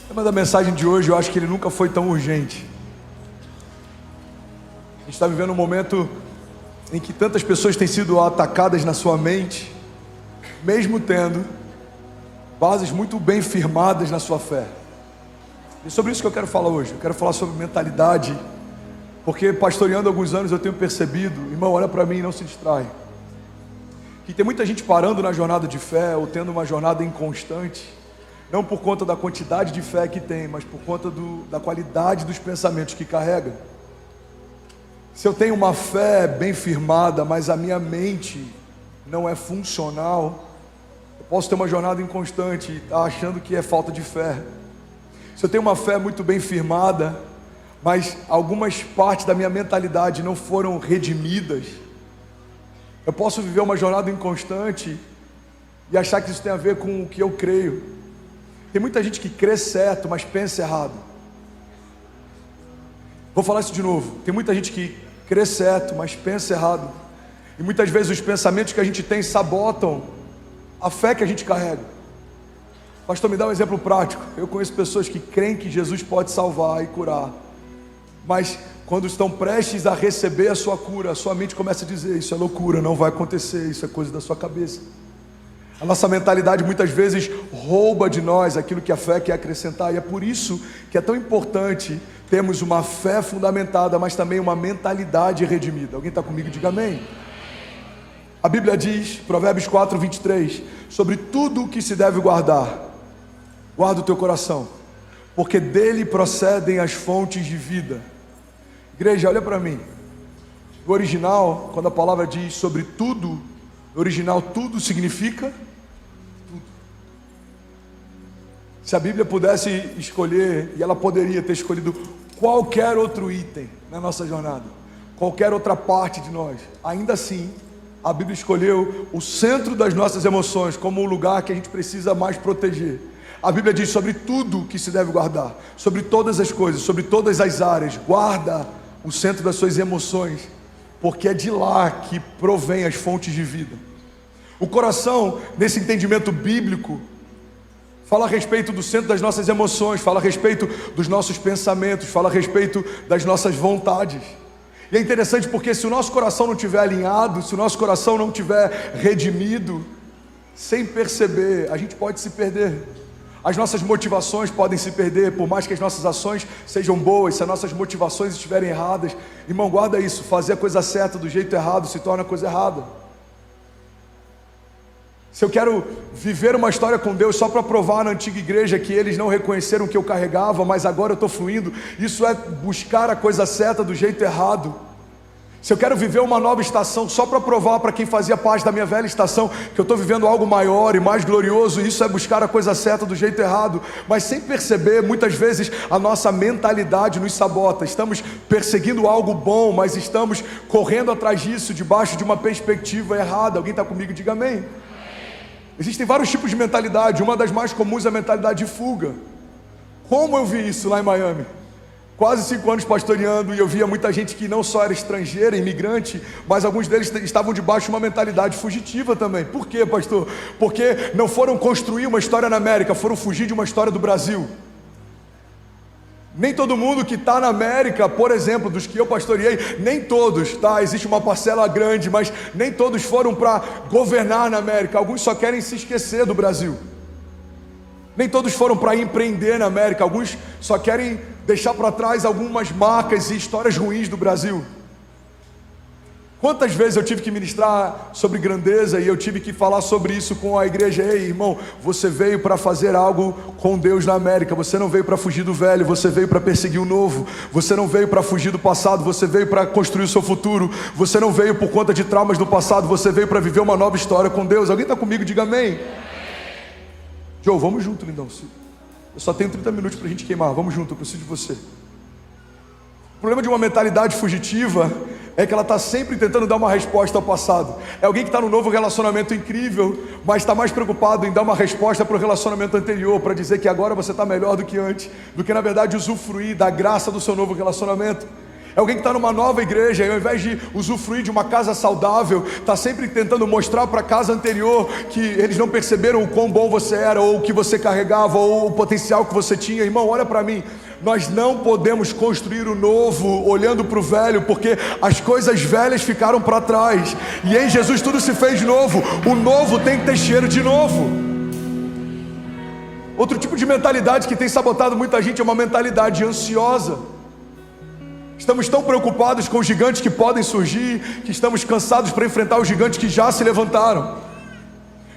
O tema da mensagem de hoje, eu acho que ele nunca foi tão urgente. A gente está vivendo um momento em que tantas pessoas têm sido atacadas na sua mente, mesmo tendo bases muito bem firmadas na sua fé. E sobre isso que eu quero falar hoje. Eu quero falar sobre mentalidade, porque pastoreando há alguns anos eu tenho percebido, irmão, olha para mim e não se distrai, que tem muita gente parando na jornada de fé ou tendo uma jornada inconstante, não por conta da quantidade de fé que tem, mas por conta da qualidade dos pensamentos que carrega. Se eu tenho uma fé bem firmada, mas a minha mente não é funcional, eu posso ter uma jornada inconstante e estar achando que é falta de fé. Se eu tenho uma fé muito bem firmada, mas algumas partes da minha mentalidade não foram redimidas, eu posso viver uma jornada inconstante e achar que isso tem a ver com o que eu creio. Tem muita gente que crê certo, mas pensa errado. Vou falar isso de novo. Tem muita gente que crê certo, mas pensa errado. E muitas vezes os pensamentos que a gente tem sabotam a fé que a gente carrega. Pastor, me dá um exemplo prático. Eu conheço pessoas que creem que Jesus pode salvar e curar, mas quando estão prestes a receber a sua cura, a sua mente começa a dizer: isso é loucura, não vai acontecer, isso é coisa da sua cabeça. A nossa mentalidade muitas vezes rouba de nós aquilo que a fé quer acrescentar, e é por isso que é tão importante termos uma fé fundamentada, mas também uma mentalidade redimida. Alguém está comigo? Diga amém. A Bíblia diz, Provérbios 4, 23, sobre tudo o que se deve guardar, guarda o teu coração, porque dele procedem as fontes de vida. Igreja, olha para mim. No original, quando a palavra diz sobre tudo, no original tudo significa tudo. Se a Bíblia pudesse escolher, e ela poderia ter escolhido qualquer outro item na nossa jornada, qualquer outra parte de nós, ainda assim a Bíblia escolheu o centro das nossas emoções como o lugar que a gente precisa mais proteger. A Bíblia diz sobre tudo que se deve guardar, sobre todas as coisas, sobre todas as áreas. Guarda o centro das suas emoções, porque é de lá que provém as fontes de vida. O coração, nesse entendimento bíblico, fala a respeito do centro das nossas emoções, fala a respeito dos nossos pensamentos, fala a respeito das nossas vontades. E é interessante porque se o nosso coração não estiver alinhado, se o nosso coração não estiver redimido, sem perceber, a gente pode se perder. As nossas motivações podem se perder, por mais que as nossas ações sejam boas. Se as nossas motivações estiverem erradas, irmão, guarda isso, fazer a coisa certa do jeito errado se torna a coisa errada. Se eu quero viver uma história com Deus só para provar na antiga igreja que eles não reconheceram o que eu carregava, mas agora eu estou fluindo, isso é buscar a coisa certa do jeito errado. Se eu quero viver uma nova estação só para provar para quem fazia parte da minha velha estação que eu estou vivendo algo maior e mais glorioso, isso é buscar a coisa certa do jeito errado. Mas sem perceber, muitas vezes a nossa mentalidade nos sabota. Estamos perseguindo algo bom, mas estamos correndo atrás disso debaixo de uma perspectiva errada. Alguém está comigo? Diga amém. Existem vários tipos de mentalidade. Uma das mais comuns é a mentalidade de fuga. Como eu vi isso lá em Miami? Quase 5 anos pastoreando, e eu via muita gente que não só era estrangeira, imigrante, mas alguns deles estavam debaixo de uma mentalidade fugitiva também. Por quê, pastor? Porque não foram construir uma história na América, foram fugir de uma história do Brasil. Nem todo mundo que está na América, por exemplo, dos que eu pastoreei, nem todos, tá? Existe uma parcela grande, mas nem todos foram para governar na América. Alguns só querem se esquecer do Brasil. Nem todos foram para empreender na América. Alguns só querem deixar para trás algumas marcas e histórias ruins do Brasil. Quantas vezes eu tive que ministrar sobre grandeza e eu tive que falar sobre isso com a igreja: ei, irmão, você veio para fazer algo com Deus na América, você não veio para fugir do velho, você veio para perseguir o novo, você não veio para fugir do passado, você veio para construir o seu futuro, você não veio por conta de traumas do passado, você veio para viver uma nova história com Deus. Alguém está comigo? Diga amém. Joe, vamos junto, lindão. Eu só tenho 30 minutos para a gente queimar, vamos junto, eu preciso de você. O problema de uma mentalidade fugitiva é que ela está sempre tentando dar uma resposta ao passado. É alguém que está num novo relacionamento incrível, mas está mais preocupado em dar uma resposta para o relacionamento anterior, para dizer que agora você está melhor do que antes, do que na verdade usufruir da graça do seu novo relacionamento. É alguém que está numa nova igreja e ao invés de usufruir de uma casa saudável, está sempre tentando mostrar para a casa anterior que eles não perceberam o quão bom você era, ou o que você carregava, ou o potencial que você tinha. Irmão, olha para mim, nós não podemos construir o novo olhando para o velho, porque as coisas velhas ficaram para trás, e em Jesus tudo se fez novo. O novo tem que ter cheiro de novo. Outro tipo de mentalidade que tem sabotado muita gente é uma mentalidade ansiosa. Estamos tão preocupados com os gigantes que podem surgir, que estamos cansados para enfrentar os gigantes que já se levantaram.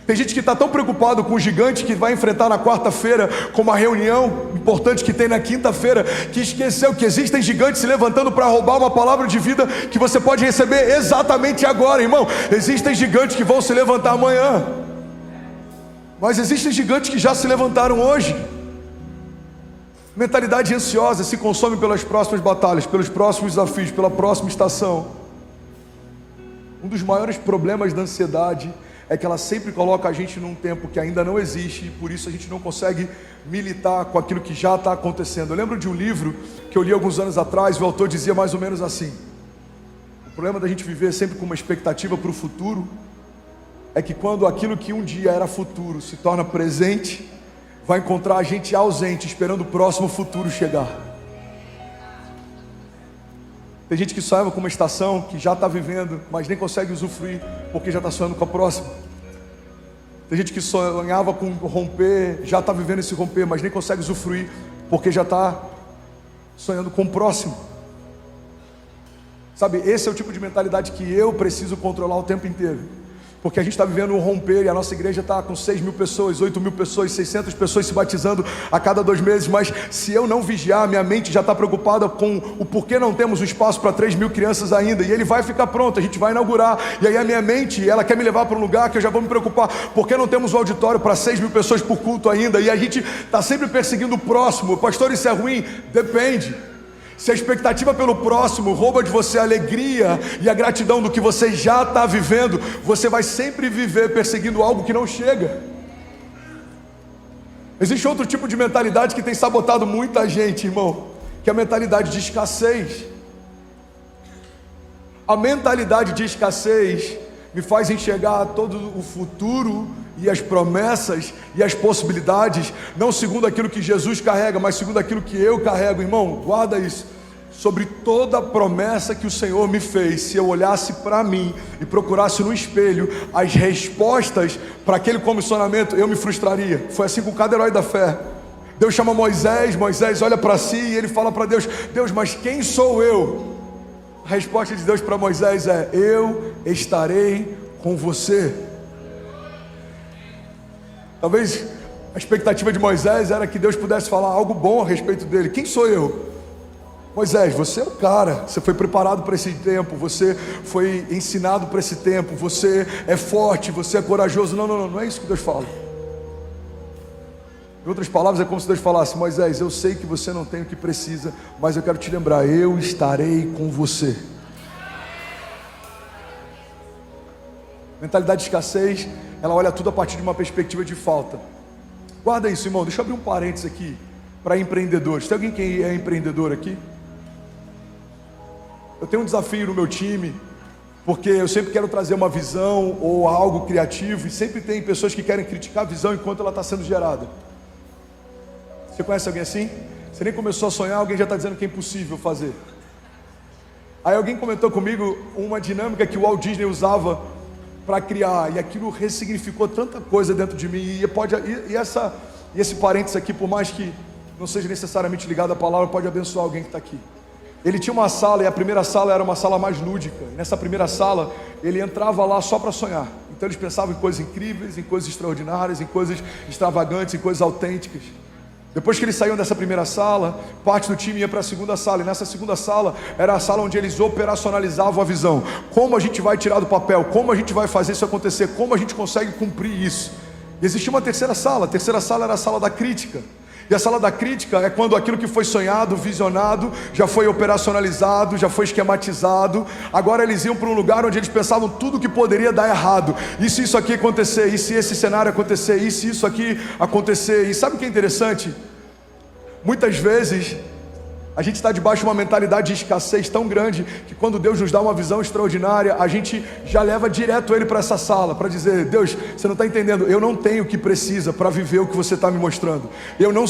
Tem gente que está tão preocupado com o gigante que vai enfrentar na quarta-feira, com uma reunião importante que tem na quinta-feira, que esqueceu que existem gigantes se levantando para roubar uma palavra de vida que você pode receber exatamente agora, irmão. Existem gigantes que vão se levantar amanhã, mas existem gigantes que já se levantaram hoje. Mentalidade ansiosa se consome pelas próximas batalhas, pelos próximos desafios, pela próxima estação. Um dos maiores problemas da ansiedade é que ela sempre coloca a gente num tempo que ainda não existe, e por isso a gente não consegue militar com aquilo que já está acontecendo. Eu lembro de um livro que eu li alguns anos atrás, e o autor dizia mais ou menos assim: o problema da gente viver sempre com uma expectativa para o futuro é que quando aquilo que um dia era futuro se torna presente, vai encontrar a gente ausente, esperando o próximo futuro chegar. Tem gente que sonhava com uma estação que já está vivendo, mas nem consegue usufruir, porque já está sonhando com a próxima. Tem gente que sonhava com romper, já está vivendo esse romper, mas nem consegue usufruir, porque já está sonhando com o próximo. Sabe, esse é o tipo de mentalidade que eu preciso controlar o tempo inteiro. Porque a gente está vivendo um romper, e a nossa igreja está com 6 mil pessoas, 8 mil pessoas, 600 pessoas se batizando a cada 2 meses. Mas se eu não vigiar, minha mente já está preocupada com o porquê não temos um espaço para 3 mil crianças ainda. E ele vai ficar pronto, a gente vai inaugurar. E aí a minha mente, ela quer me levar para um lugar que eu já vou me preocupar. Por que não temos um auditório para 6 mil pessoas por culto ainda? E a gente está sempre perseguindo o próximo. Pastor, isso é ruim? Depende. Se a expectativa pelo próximo rouba de você a alegria e a gratidão do que você já está vivendo, você vai sempre viver perseguindo algo que não chega. Existe outro tipo de mentalidade que tem sabotado muita gente, irmão, que é a mentalidade de escassez. A mentalidade de escassez me faz enxergar todo o futuro e as promessas e as possibilidades, não segundo aquilo que Jesus carrega, mas segundo aquilo que eu carrego. Irmão, guarda isso. Sobre toda a promessa que o Senhor me fez, se eu olhasse para mim e procurasse no espelho as respostas para aquele comissionamento, eu me frustraria. Foi assim com cada herói da fé. Deus chama Moisés, Moisés olha para si e ele fala para Deus: Deus, mas quem sou eu? A resposta de Deus para Moisés é: eu estarei com você. Talvez a expectativa de Moisés era que Deus pudesse falar algo bom a respeito dele. Quem sou eu? Moisés, você é o cara, você foi preparado para esse tempo, você foi ensinado para esse tempo, você é forte, você é corajoso. Não é isso que Deus fala. Em outras palavras, é como se Deus falasse: Moisés, eu sei que você não tem o que precisa, mas eu quero te lembrar, eu estarei com você. Mentalidade de escassez, ela olha tudo a partir de uma perspectiva de falta. Guarda isso, irmão. Deixa eu abrir um parênteses aqui para empreendedores. Tem alguém que é empreendedor aqui? Eu tenho um desafio no meu time, porque eu sempre quero trazer uma visão ou algo criativo, e sempre tem pessoas que querem criticar a visão enquanto ela está sendo gerada. Você conhece alguém assim? Você nem começou a sonhar, alguém já está dizendo que é impossível fazer. Aí alguém comentou comigo uma dinâmica que o Walt Disney usava para criar, e aquilo ressignificou tanta coisa dentro de mim. E esse parênteses aqui, por mais que não seja necessariamente ligado à palavra, pode abençoar alguém que está aqui. Ele tinha uma sala, e a primeira sala era uma sala mais lúdica. Nessa primeira sala, ele entrava lá só para sonhar. Então eles pensavam em coisas incríveis, em coisas extraordinárias, em coisas extravagantes, em coisas autênticas. Depois que eles saíam dessa primeira sala, parte do time ia para a segunda sala. E nessa segunda sala, era a sala onde eles operacionalizavam a visão. Como a gente vai tirar do papel? Como a gente vai fazer isso acontecer? Como a gente consegue cumprir isso? E existia uma terceira sala. A terceira sala era a sala da crítica. E a sala da crítica é quando aquilo que foi sonhado, visionado, já foi operacionalizado, já foi esquematizado. Agora eles iam para um lugar onde eles pensavam tudo que poderia dar errado. E se isso aqui acontecer, e se esse cenário acontecer, e se isso aqui acontecer. E sabe o que é interessante? Muitas vezes A gente está debaixo de uma mentalidade de escassez tão grande que quando Deus nos dá uma visão extraordinária, a gente já leva direto ele para essa sala, para dizer: Deus, você não está entendendo, eu não tenho o que precisa para viver o que você está me mostrando. Eu não